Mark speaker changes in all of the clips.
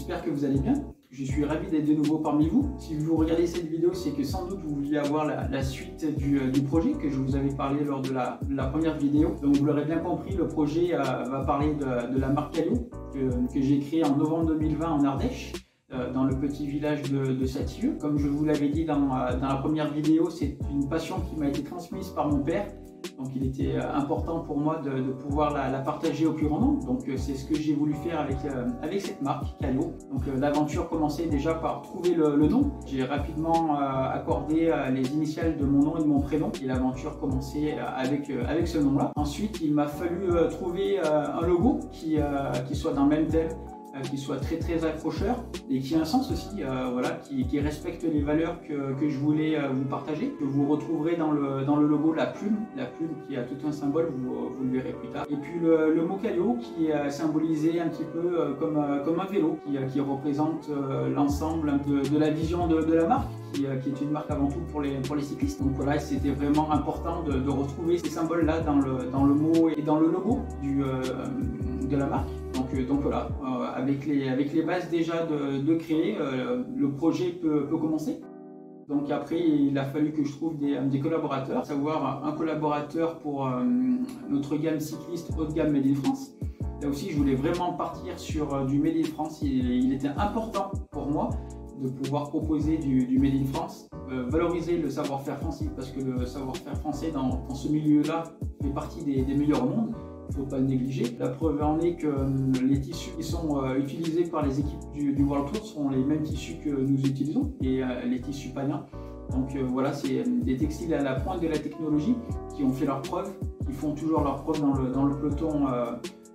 Speaker 1: j'espère que vous allez bien. Je suis ravi d'être de nouveau parmi vous. Si vous regardez cette vidéo, c'est que sans doute vous vouliez avoir la suite du projet que je vous avais parlé lors de la première vidéo. Donc vous l'aurez bien compris, le projet va parler de la marque Calio que j'ai créée en novembre 2020 en Ardèche, dans le petit village de Satilleux. Comme je vous l'avais dit dans la première vidéo, c'est une passion qui m'a été transmise par mon père. Donc il était important pour moi de pouvoir la partager au plus grand nombre. Donc c'est ce que j'ai voulu faire avec cette marque Calio. Donc l'aventure commençait déjà par trouver le nom. J'ai rapidement accordé les initiales de mon nom et de mon prénom. Et l'aventure commençait avec ce nom-là. Ensuite il m'a fallu trouver un logo qui soit dans le même thème, qui soit très accrocheur et qui a un sens aussi, voilà, qui respecte les valeurs que je voulais vous partager, que vous retrouverez dans le logo, la plume qui a tout un symbole, vous le verrez plus tard. Et puis le mot Calio qui est symbolisé un petit peu comme un vélo, qui représente l'ensemble de la vision de la marque, qui est une marque avant tout pour les cyclistes. Donc voilà, c'était vraiment important de retrouver ces symboles-là dans le mot et dans le logo de la marque. Donc voilà, avec les bases déjà de créer, le projet peut commencer. Donc après, il a fallu que je trouve des collaborateurs, à savoir un collaborateur pour notre gamme cycliste haut de gamme Made in France. Là aussi, je voulais vraiment partir sur du Made in France. Il était important pour moi de pouvoir proposer du Made in France, valoriser le savoir-faire français, parce que le savoir-faire français dans ce milieu-là fait partie des meilleurs au monde. Il ne faut pas le négliger. La preuve en est que les tissus qui sont utilisés par les équipes du World Tour sont les mêmes tissus que nous utilisons, et les tissus païens. Donc voilà, c'est des textiles à la pointe de la technologie qui ont fait leurs preuves, qui font toujours leurs preuves dans le peloton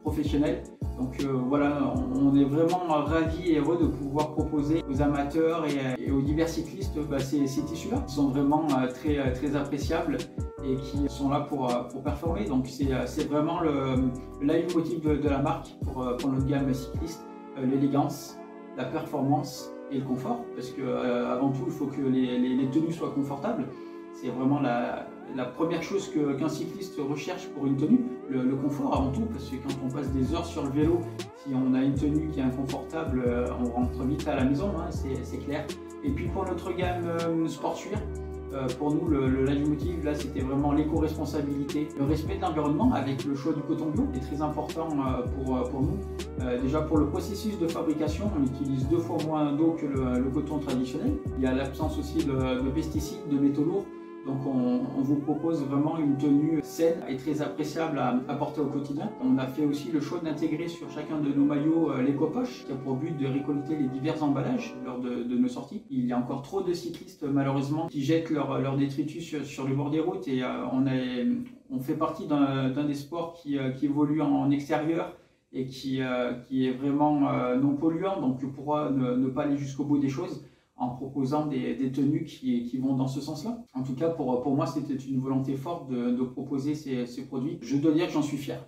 Speaker 1: professionnel. Donc voilà, on est vraiment ravis et heureux de pouvoir proposer aux amateurs et aux divers cyclistes ces tissus-là, qui sont vraiment très appréciables et qui sont là pour performer. Donc c'est vraiment le leitmotiv de la marque pour notre gamme cycliste, l'élégance, la performance et le confort, parce que avant tout il faut que les tenues soient confortables. C'est vraiment la première chose qu'un cycliste recherche pour une tenue, le confort avant tout, parce que quand on passe des heures sur le vélo, si on a une tenue qui est inconfortable, on rentre vite à la maison, hein, c'est clair. Et puis pour notre gamme sportswear, pour nous, le leitmotiv, là, c'était vraiment l'éco-responsabilité, le respect de l'environnement avec le choix du coton bio est très important pour nous. Déjà pour le processus de fabrication, on utilise 2 fois moins d'eau que le coton traditionnel. Il y a l'absence aussi de pesticides, de métaux lourds. Donc on vous propose vraiment une tenue saine et très appréciable à porter au quotidien. On a fait aussi le choix d'intégrer sur chacun de nos maillots l'éco-poche, qui a pour but de récolter les divers emballages lors de nos sorties. Il y a encore trop de cyclistes malheureusement qui jettent leur détritus sur le bord des routes, et on fait partie d'un des sports qui évolue en extérieur et qui est vraiment non polluant. Donc pourquoi ne pas aller jusqu'au bout des choses en proposant des tenues qui vont dans ce sens-là. En tout cas, pour moi, c'était une volonté forte de proposer ces produits. Je dois dire que j'en suis fier.